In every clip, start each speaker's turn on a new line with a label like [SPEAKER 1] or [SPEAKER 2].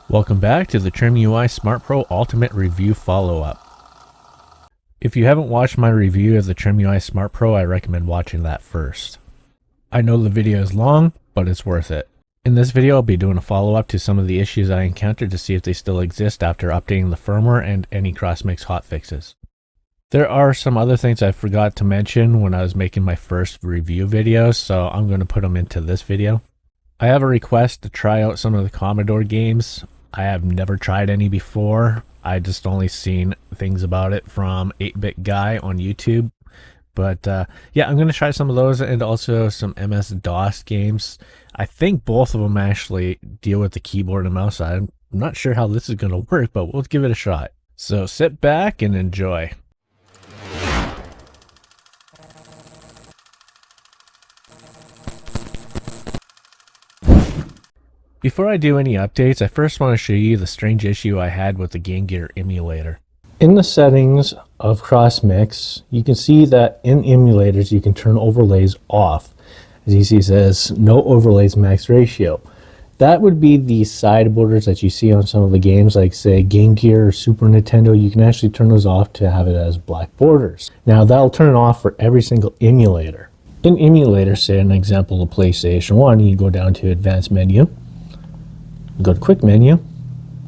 [SPEAKER 1] Welcome back to the TrimUI Smart Pro Ultimate Review Follow-Up. If you haven't watched my review of the TrimUI Smart Pro, I recommend watching that first. I know the video is long, but it's worth it. In this video, I'll be doing a follow-up to some of the issues I encountered to see if they still exist after updating the firmware and any CrossMix hotfixes. There are some other things I forgot to mention when I was making my first review video, so I'm going to put them into this video. I have a request to try out some of the Commodore games. I have never tried any before. I just only seen things about it from 8-Bit Guy on YouTube. But yeah, I'm going to try some of those and also some MS-DOS games. I think both of them actually deal with the keyboard and mouse. I'm not sure how this is going to work, but we'll give it a shot. So sit back and enjoy. Before I do any updates, I first want to show you the strange issue I had with the Game Gear emulator. In the settings of CrossMix, you can see that in emulators you can turn overlays off. As you see, it says no overlays max ratio. That would be the side borders that you see on some of the games, like say Game Gear or Super Nintendo. You can actually turn those off to have it as black borders. Now that'll turn it off for every single emulator. In emulators, say an example of PlayStation 1, you go down to Advanced Menu. Go to Quick Menu.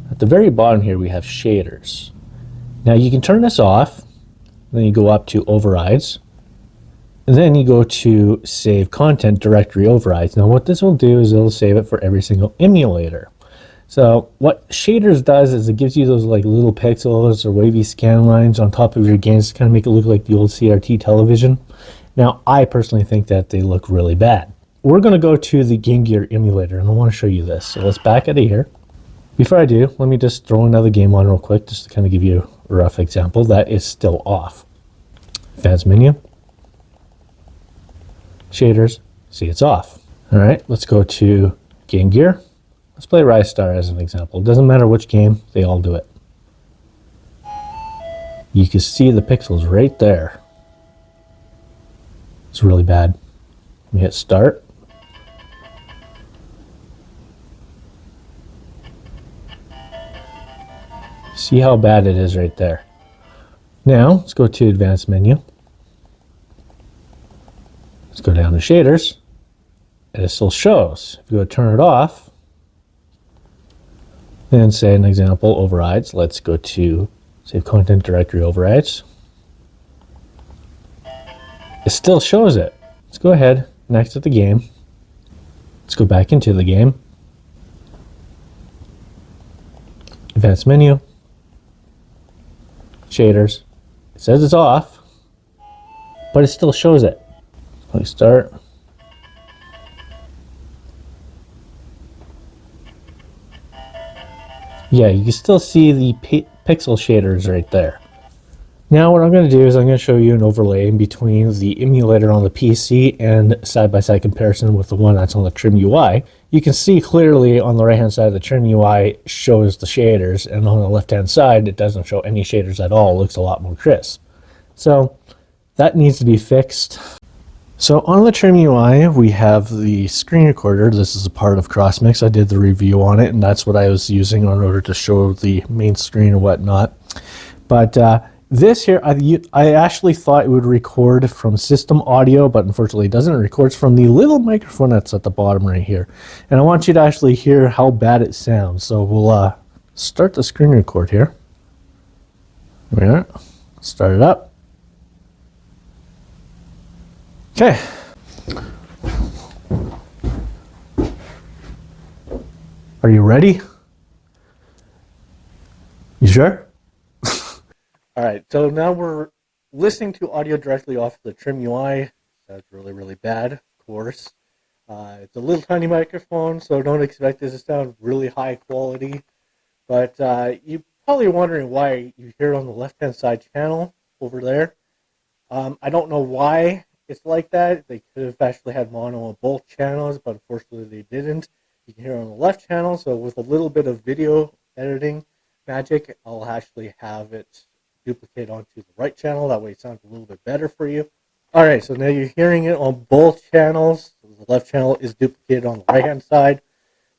[SPEAKER 1] At the very bottom here we have shaders. Now you can turn this off, then you go up to Overrides, and then you go to Save Content Directory Overrides. Now what this will do is it'll save it for every single emulator. So what shaders does is it gives you those like little pixels or wavy scan lines on top of your games to kind of make it look like the old CRT television. Now I personally think that they look really bad. We're going to go to the Game Gear emulator and I want to show you this. So let's back out of here. Before I do, let me just throw another game on real quick just to kind of give you a rough example. That is still off. Advanced Menu. Shaders. See, it's off. All right, let's go to Game Gear. Let's play Rise Star as an example. It doesn't matter which game, they all do it. You can see the pixels right there. It's really bad. Let me hit Start. See how bad it is right there. Now, let's go to Advanced Menu. Let's go down to Shaders. And it still shows. If you go to turn it off, then say an example, Overrides. Let's go to Save Content Directory Overrides. It still shows it. Let's go ahead, next to the game. Let's go back into the game. Advanced Menu. Shaders. It says it's off, but it still shows it. Click Start. Yeah, you can still see the pixel shaders right there. Now what I'm going to do is I'm going to show you an overlay in between the emulator on the PC and side-by-side comparison with the one that's on the TrimUI. You can see clearly on the right-hand side of the TrimUI shows the shaders, and on the left-hand side it doesn't show any shaders at all. It looks a lot more crisp. So that needs to be fixed. So on the TrimUI we have the screen recorder. This is a part of CrossMix. I did the review on it, and that's what I was using in order to show the main screen or whatnot. But this here, I actually thought it would record from system audio, but unfortunately it doesn't. It records from the little microphone that's at the bottom right here. And I want you to actually hear how bad it sounds. So we'll start the screen record here. There we are. Start it up. Okay. Are you ready? You sure? All right, so now we're listening to audio directly off the TrimUI. That's really, really bad, of course. It's a little tiny microphone, so don't expect this to sound really high quality. But you're probably wondering why you hear it on the left-hand side channel over there. I don't know why it's like that. They could have actually had mono on both channels, but unfortunately they didn't. You can hear it on the left channel, so with a little bit of video editing magic, I'll actually have it duplicate onto the right channel. That way it sounds a little bit better for you. Alright, so now you're hearing it on both channels. The left channel is duplicated on the right hand side.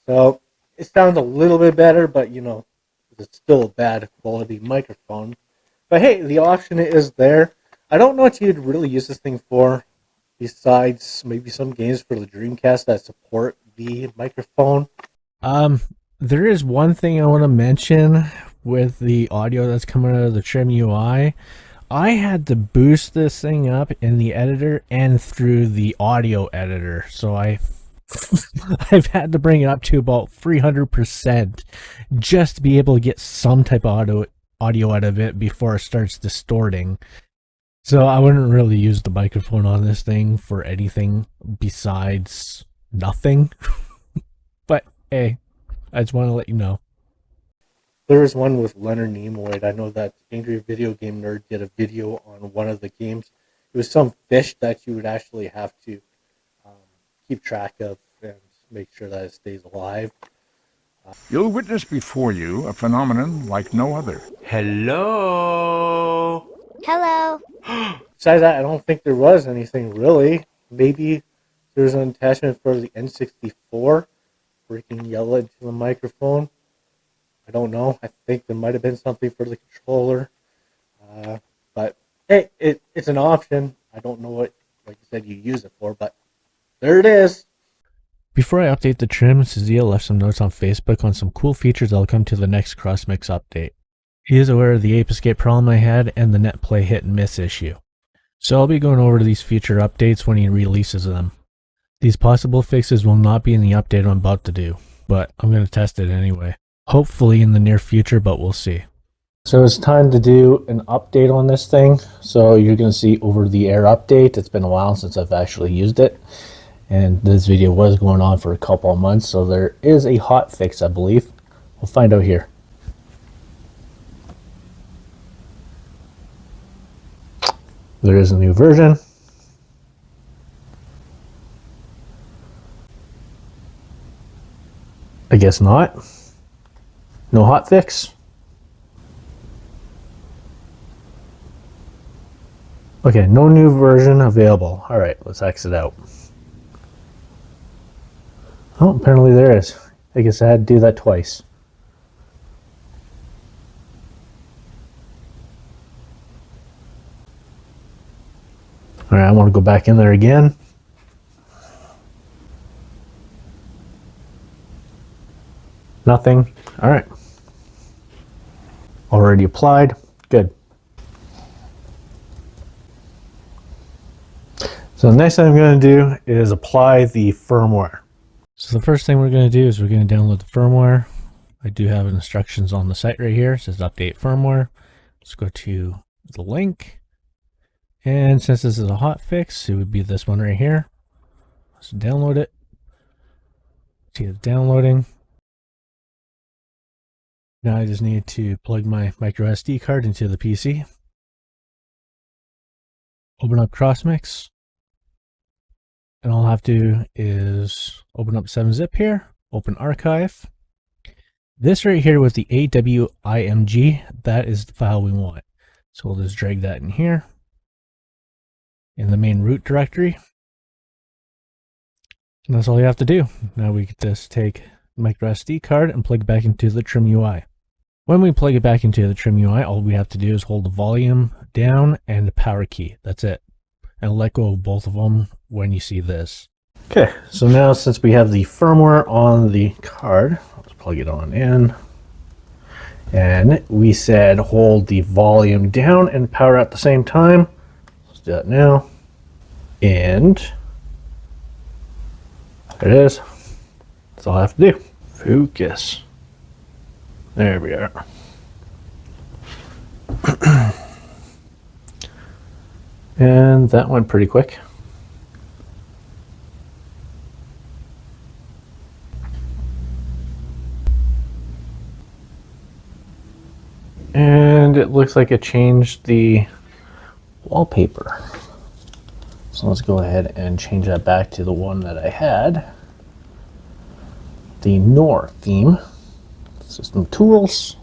[SPEAKER 1] So it sounds a little bit better, but you know, it's still a bad quality microphone. But hey, the option is there. I don't know what you'd really use this thing for, besides maybe some games for the Dreamcast that support the microphone. There is one thing I want to mention with the audio that's coming out of the TrimUI. I had to boost this thing up in the editor and through the audio editor, so I've had to bring it up to about 300% just to be able to get some type of audio out of it before it starts distorting. So I wouldn't really use the microphone on this thing for anything besides nothing. But hey, I just want to let you know. There was one with Leonard Nimoy. I know that Angry Video Game Nerd did a video on one of the games. It was some fish that you would actually have to keep track of and make sure that it stays alive.
[SPEAKER 2] You'll witness before you a phenomenon like no other.
[SPEAKER 3] Hello?
[SPEAKER 4] Hello.
[SPEAKER 1] Besides that, I don't think there was anything really. Maybe there's an attachment for the N64 where you can yell into the microphone. I don't know. I think there might have been something for the controller. But hey, it's an option. I don't know what, like you said, you use it for, but there it is. Before I update the trim, Cizia left some notes on Facebook on some cool features that'll come to the next CrossMix update. He is aware of the Ape Escape problem I had and the NetPlay hit and miss issue. So I'll be going over these future updates when he releases them. These possible fixes will not be in the update I'm about to do, but I'm going to test it anyway. Hopefully in the near future, but we'll see. So it's time to do an update on this thing. So you're going to see over the air update. It's been a while since I've actually used it. And this video was going on for a couple of months, so there is a hotfix, I believe. We'll find out here. There is a new version. I guess not. No hotfix. Okay, no new version available. All right, let's exit out. Oh, apparently there is. I guess I had to do that twice. All right, I want to go back in there again. Nothing. All right. Already applied. Good. So the next thing I'm going to do is apply the firmware. So the first thing we're going to do is we're going to download the firmware. I do have instructions on the site right here. It says update firmware. Let's go to the link. And since this is a hotfix, it would be this one right here. Let's download it. See, it's downloading. Now I just need to plug my micro SD card into the PC. Open up CrossMix. And all I have to do is open up 7-zip here, open archive. This right here with the AWIMG, that is the file we want. So we'll just drag that in here, in the main root directory. And that's all you have to do. Now we can just take the micro SD card and plug it back into the TrimUI. When we plug it back into the TrimUI, all we have to do is hold the volume down and the power key. That's it. And let go of both of them when you see this. Okay, so now since we have the firmware on the card, let's plug it on in. And we said hold the volume down and power at the same time. Let's do that now. And there it is. That's all I have to do. Focus. There we are. And that went pretty quick. And it looks like it changed the wallpaper. So let's go ahead and change that back to the one that I had. The Nor theme. System tools.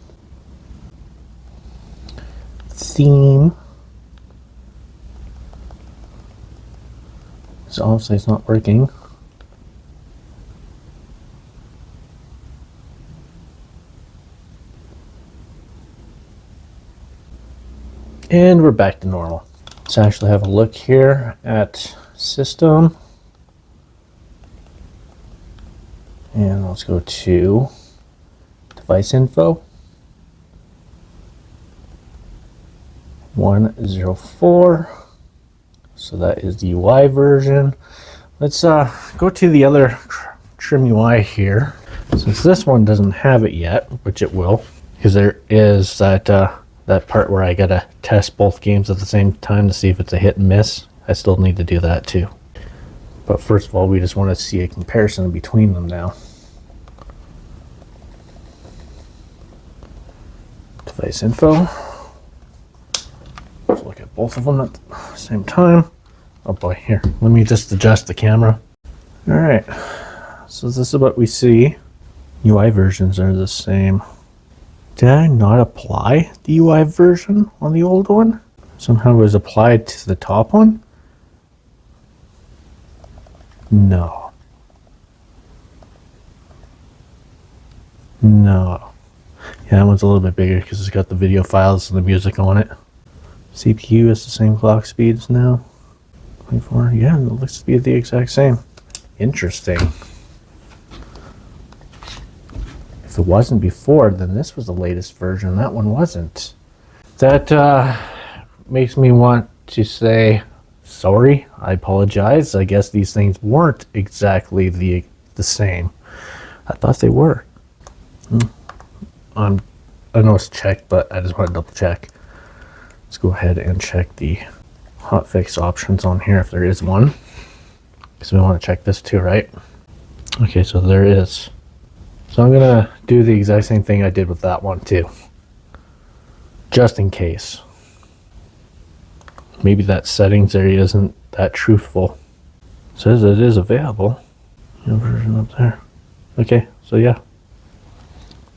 [SPEAKER 1] Theme. So obviously it's not working. And we're back to normal. Let's actually have a look here at system. And let's go to device info. 104. So that is the UI version. Let's go to the other TrimUI here. Since this one doesn't have it yet, which it will, because there is that that part where I gotta test both games at the same time to see if it's a hit and miss. I still need to do that too. But first of all, we just want to see a comparison between them now. Device info. Let's look at both of them at the same time. Oh boy, here, let me just adjust the camera. All right, so this is what we see. UI versions are the same. Did I not apply the UI version on the old one? Somehow it was applied to the top one? No. No. Yeah, that one's a little bit bigger because it's got the video files and the music on it. CPU is the same clock speeds now. 24, yeah, it looks to be the exact same. Interesting. If it wasn't before, then this was the latest version. That one wasn't. That makes me want to say sorry. I apologize. I guess these things weren't exactly the same. I thought they were. I know it's checked, but I just want to double check. Let's go ahead and check the hotfix options on here if there is one, because we want to check this too, right? Okay, so there is. So I'm gonna do the exact same thing I did with that one too, just in case. Maybe that settings area isn't that truthful. It says it is available. No version up there. Okay, so yeah.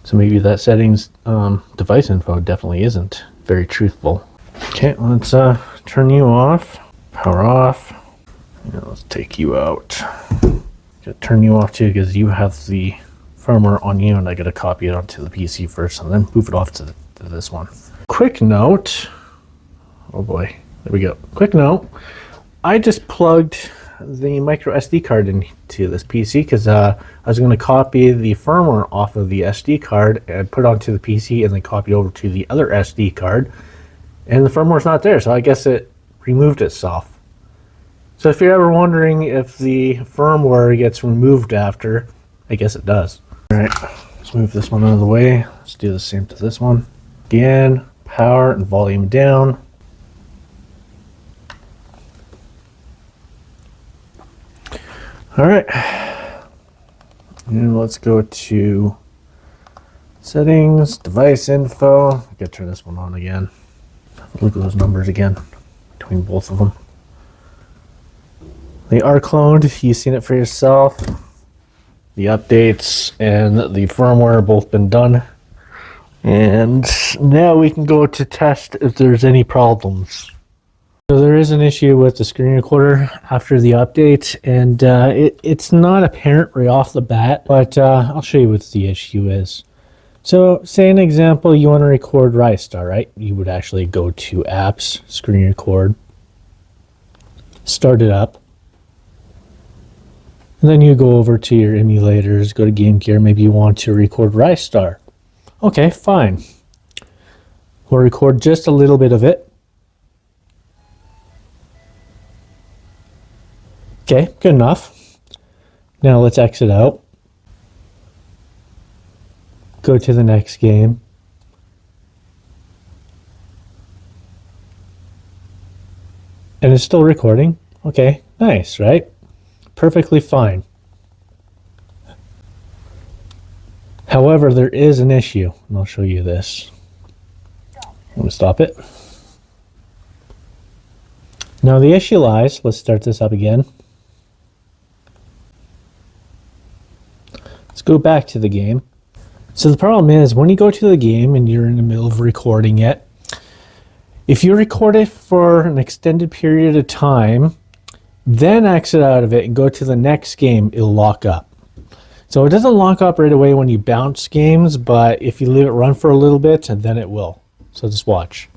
[SPEAKER 1] So maybe that settings device info definitely isn't very truthful. Okay, let's turn you off. Power off. Yeah, let's take you out. Gotta turn you off too because you have the firmware on you, and I gotta copy it onto the PC first and then move it off to this one. Quick note. Oh boy, there we go. Quick note. I just plugged the micro SD card into this PC because I was going to copy the firmware off of the SD card and put it onto the PC and then copy over to the other SD card, and the firmware's not there, so I guess it removed itself. So if you're ever wondering if the firmware gets removed after, I guess it does. Alright, let's move this one out of the way. Let's do the same to this one. Again, power and volume down. Alright, and let's go to settings, device info. I gotta turn this one on again. Look at those numbers again between both of them. They are cloned. You've seen it for yourself. The updates and the firmware have both been done. And now we can go to test if there's any problems. So there is an issue with the screen recorder after the update, and it's not apparent right off the bat, but I'll show you what the issue is. So say an example, you want to record Ristar, right? You would actually go to apps, screen record, start it up, and then you go over to your emulators, go to Game Gear, maybe you want to record Ristar. Okay, fine. We'll record just a little bit of it. Okay, good enough. Now let's exit out. Go to the next game. And it's still recording. Okay, nice, right? Perfectly fine. However, there is an issue, and I'll show you this. I'm going to stop it. Now the issue lies, let's start this up again. Let's go back to the game. So the problem is when you go to the game and you're in the middle of recording it, if you record it for an extended period of time, then exit out of it and go to the next game, it'll lock up. So it doesn't lock up right away when you bounce games, but if you leave it run for a little bit, then it will. So just watch.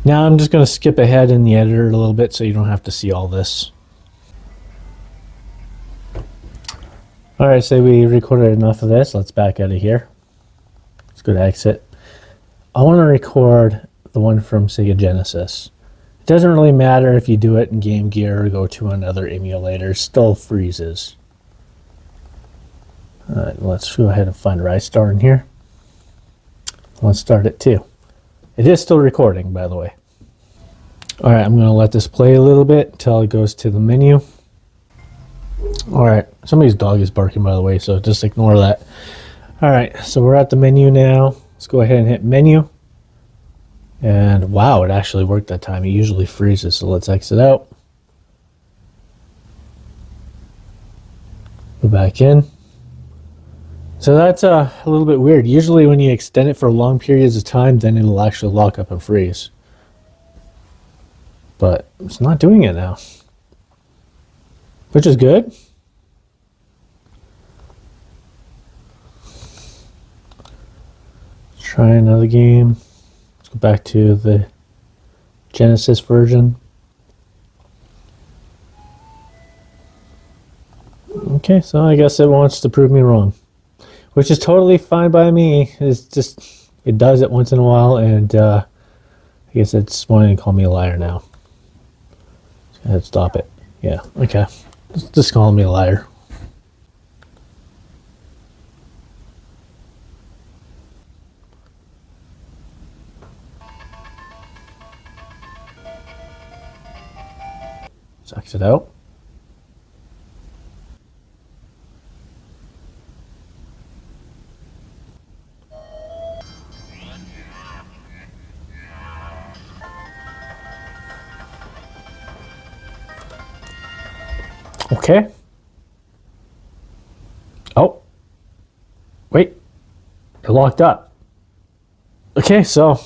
[SPEAKER 1] Now I'm just going to skip ahead in the editor a little bit so you don't have to see all this. Alright, so we recorded enough of this. Let's back out of here. Let's go to exit. I want to record the one from Sega Genesis. It doesn't really matter if you do it in Game Gear or go to another emulator, it still freezes. Alright, let's go ahead and find Rystar in here. Let's start it too. It is still recording, by the way. Alright, I'm going to let this play a little bit until it goes to the menu. Alright, somebody's dog is barking, by the way, so just ignore that. Alright, so we're at the menu now. Let's go ahead and hit menu. And wow, it actually worked that time. It usually freezes, so let's exit out. Go back in. So that's a little bit weird. Usually when you extend it for long periods of time, then it'll actually lock up and freeze. But it's not doing it now, which is good. Let's try another game. Let's go back to the Genesis version. Okay, so I guess it wants to prove me wrong, which is totally fine by me. It's just, it does it once in a while, and I guess it's wanting to call me a liar now. Go ahead, stop it. Yeah, okay. Just call me a liar. Let's exit out. Okay. Oh. Wait. It locked up. Okay, so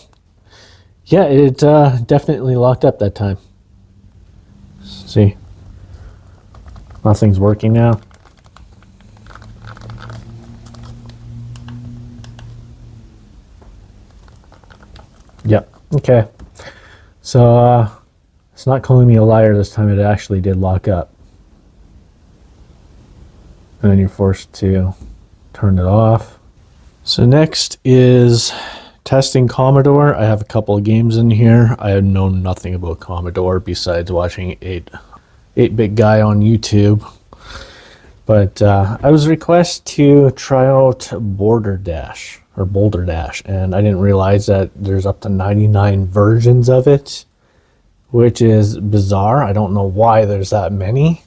[SPEAKER 1] yeah, it definitely locked up that time. Let's see. Nothing's working now. Yep. Okay. So it's not calling me a liar this time. It actually did lock up. And then you're forced to turn it off. So next is testing Commodore. I have a couple of games in here. I know nothing about Commodore besides watching 8-bit guy on YouTube. But I was requested to try out Boulder Dash, and I didn't realize that there's up to 99 versions of it, which is bizarre. I don't know why there's that many.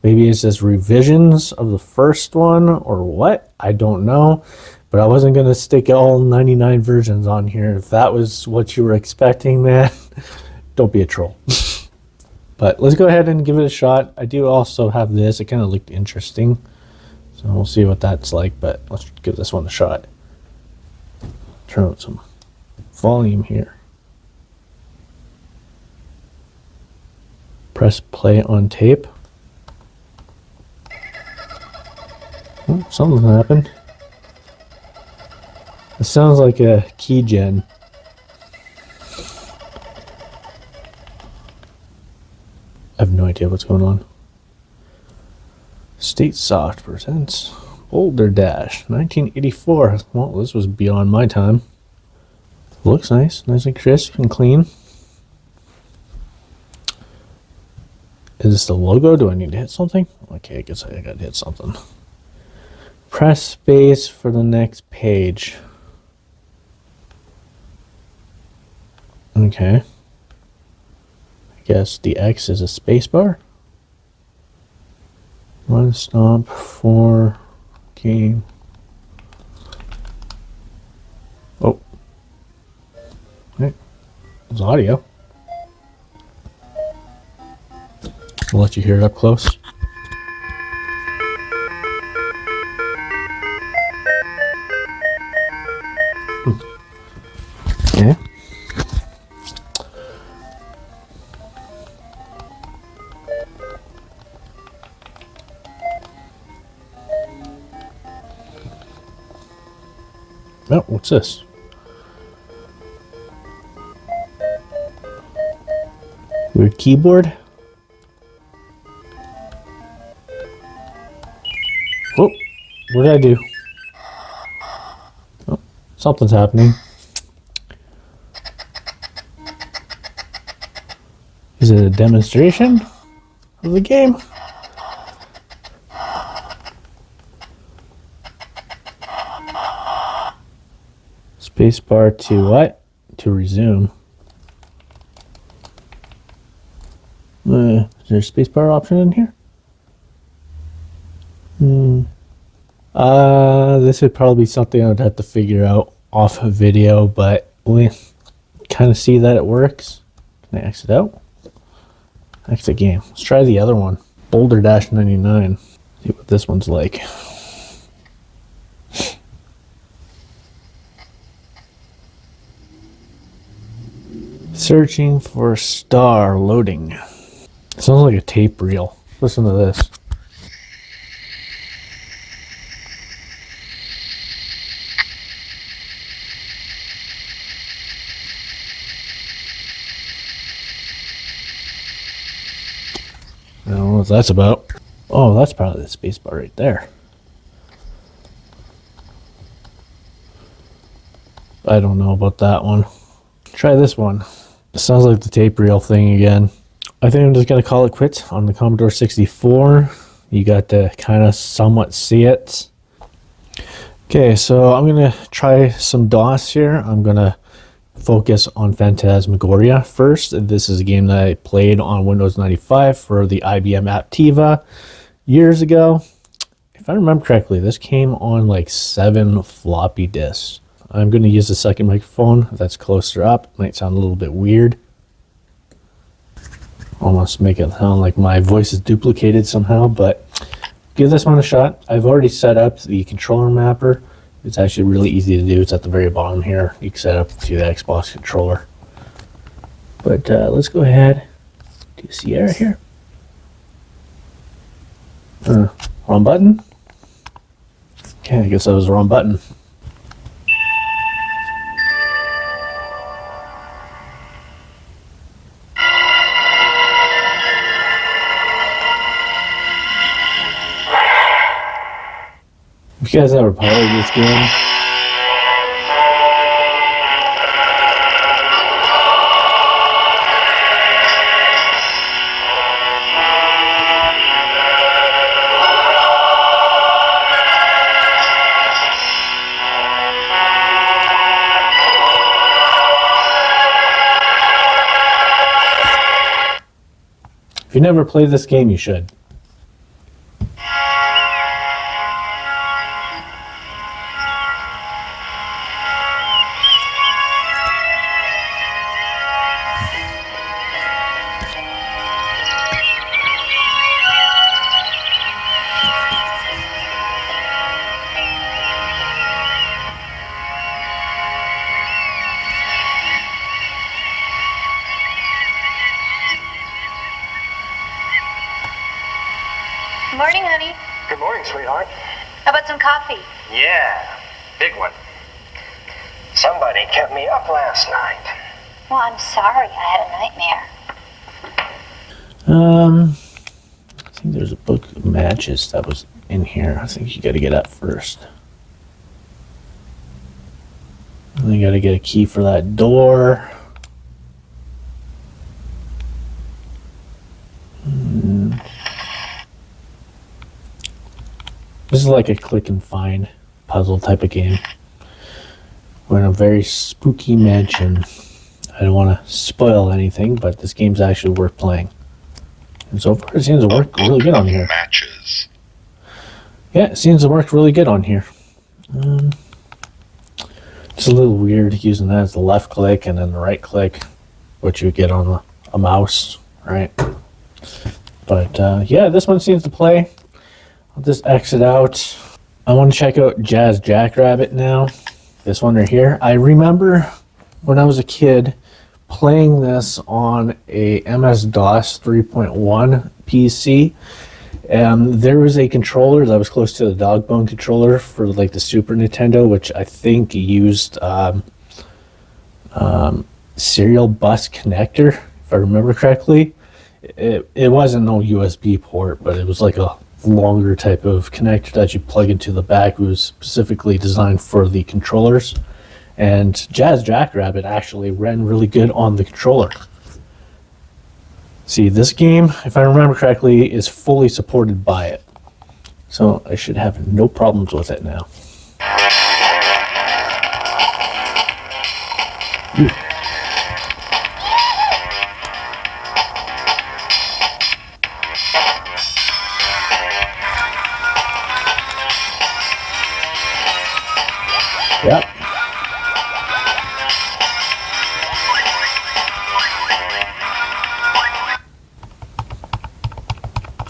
[SPEAKER 1] Maybe it's just revisions of the first one or what? I don't know. But I wasn't going to stick all 99 versions on here. If that was what you were expecting, man, don't be a troll. But let's go ahead and give it a shot. I do also have this. It kind of looked interesting. So we'll see what that's like. But let's give this one a shot. Turn on some volume here. Press play on tape. Oh, something happened. It sounds like a key gen. I have no idea what's going on. State Soft presents Boulder Dash 1984. Well, this was beyond my time. Looks nice. Nice and crisp and clean. Is this the logo? Do I need to hit something? Okay, I guess I gotta hit something. Press space for the next page. Okay. I guess the X is a space bar. One stop for game. Oh. Okay. There's audio. I'll let you hear it up close. Yeah. Oh, what's this? Weird keyboard. Oh, what did I do? Oh, something's happening. Is it a demonstration of the game? Spacebar to what? To resume. Is there a spacebar option in here? This would probably be something I would have to figure out off a video, but we kind of see that it works. Can I exit out? Exit game. Let's try the other one. Boulder -99. See what this one's like. Searching for star loading. Sounds like a tape reel. Listen to this. I don't know what that's about. Oh, that's probably the spacebar right there. I don't know about that one. Try this one. It sounds like the tape reel thing again. I think I'm just going to call it quits on the Commodore 64. You got to kind of somewhat see it. Okay, so I'm going to try some DOS here. I'm going to focus on Phantasmagoria first. This is a game that I played on Windows 95 for the IBM Aptiva years ago. If I remember correctly, this came on like 7 floppy disks. I'm going to use the second microphone that's closer up. Might sound a little bit weird. Almost make it sound like my voice is duplicated somehow, but give this one a shot. I've already set up the controller mapper. It's actually really easy to do. It's at the very bottom here. You can set up to the Xbox controller. But let's go ahead to Sierra here. Wrong button. Okay, I guess that was the wrong button. If you guys ever played this game, if you never played this game, you should.
[SPEAKER 3] Morning, honey.
[SPEAKER 4] Good morning, sweetheart.
[SPEAKER 3] How about some coffee?
[SPEAKER 4] Yeah, big one. Somebody kept me up last night.
[SPEAKER 3] Well, I'm sorry. I had a nightmare.
[SPEAKER 1] I think there's a book of matches that was in here. I think you got to get up first. And you got to get a key for that door. This is like a click and find puzzle type of game. We're in a very spooky mansion. I don't want to spoil anything, but this game's actually worth playing. And so far it seems to work really good on here.
[SPEAKER 5] Matches.
[SPEAKER 1] Yeah, it seems to work really good on here. It's a little weird using that as the left click and then the right click, what you get on a mouse, right? But yeah, this one seems to play. I'll just exit out. I want to check out Jazz Jackrabbit now. This one right here. I remember when I was a kid playing this on a MS-DOS 3.1 PC. There was a controller that was close to the dog bone controller for like the Super Nintendo, which I think used serial bus connector, if I remember correctly. It wasn't no USB port, but it was like a longer type of connector that you plug into the back. It was specifically designed for the controllers. And Jackrabbit actually ran really good on the controller. See, this game, if I remember correctly, is fully supported by it. So I should have no problems with it now. Yep.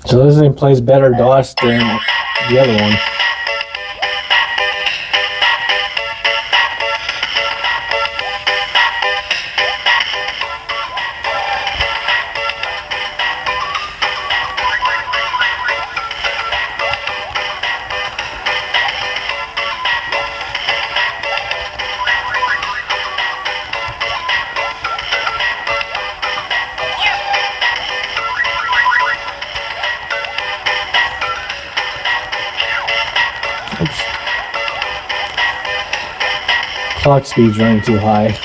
[SPEAKER 1] So this thing plays better DOS than the other one. Oops. Clock speed's running too high.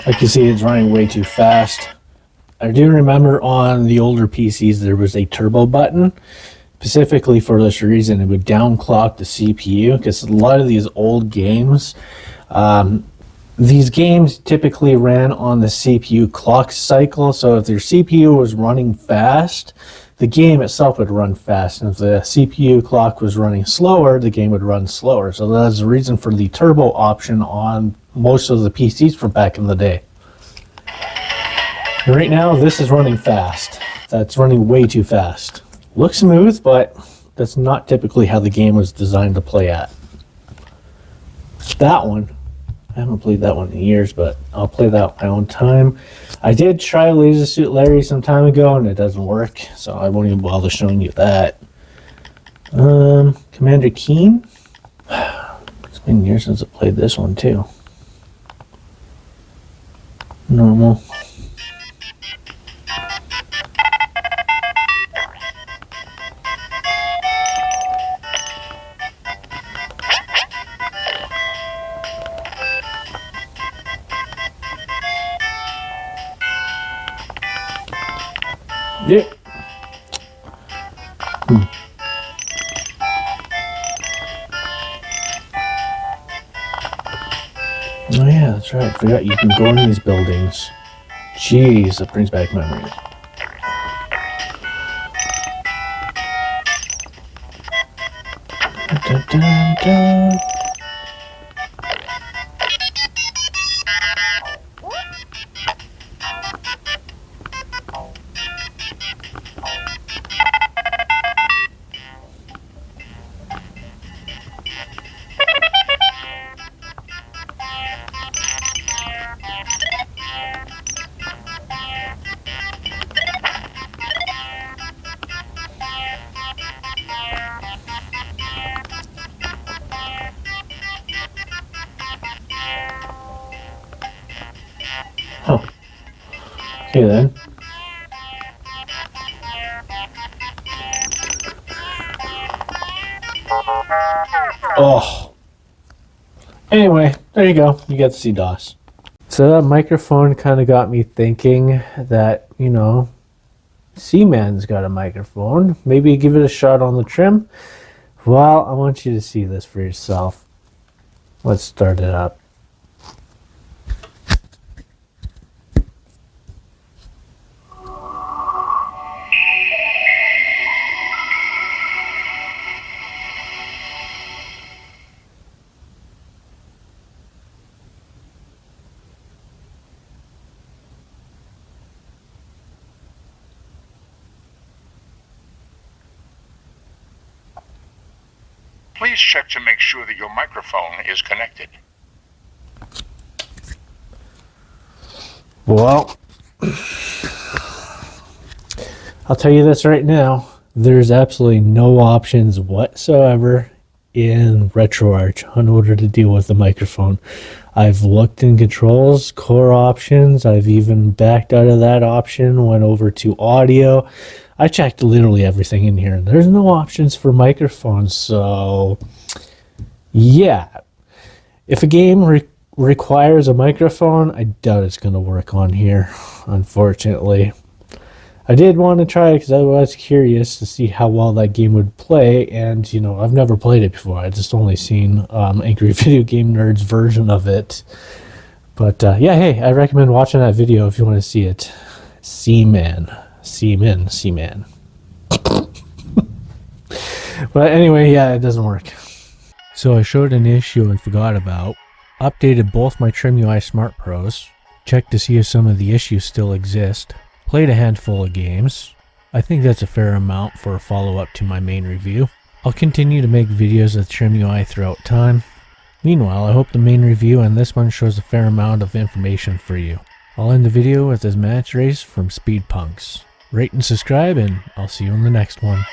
[SPEAKER 1] Like you see, it's running way too fast. I do remember on the older PCs there was a turbo button, specifically for this reason. It would downclock the CPU, because a lot of these old games, these games typically ran on the CPU clock cycle. So if your CPU was running fast, the game itself would run fast, and if the CPU clock was running slower, the game would run slower. So that's the reason for the turbo option on most of the PCs from back in the day. And right now, this is running fast. That's running way too fast. Looks smooth, but that's not typically how the game was designed to play at. That one, I haven't played that one in years, but I'll play that on my own time. I did try Laser Suit Larry some time ago, and it doesn't work, so I won't even bother showing you that. Commander Keen. It's been years since I played this one too. Normal. Yeah. Oh yeah, that's right. I forgot you can go in these buildings. Jeez, that brings back memories. Dun, dun, dun. Oh. Okay then. Oh. Anyway, there you go. You get to see DOS. So that microphone kind of got me thinking that, you know, Seaman's got a microphone. Maybe give it a shot on the trim. Well, I want you to see this for yourself. Let's start it up.
[SPEAKER 2] Please check to make sure that your microphone is connected.
[SPEAKER 1] Well, I'll tell you this right now. There's absolutely no options whatsoever in RetroArch on order to deal with the microphone. I've looked in controls, core options. I've even backed out of that option, went over to audio. I checked literally everything in here, and there's no options for microphones. So, yeah. If a game requires a microphone, I doubt it's going to work on here, unfortunately. I did want to try it because I was curious to see how well that game would play, and you know, I've never played it before. I just only seen Angry Video Game Nerd's version of it. But yeah, hey, I recommend watching that video if you want to see it. Seaman. But anyway, yeah, it doesn't work. So I showed an issue I forgot about, updated both my TrimUI Smart Pros, checked to see if some of the issues still exist, played a handful of games. I think that's a fair amount for a follow-up to my main review. I'll continue to make videos of TrimUI throughout time. Meanwhile, I hope the main review and this one shows a fair amount of information for you. I'll end the video with this match race from SpeedPunks. Rate and subscribe, and I'll see you in the next one.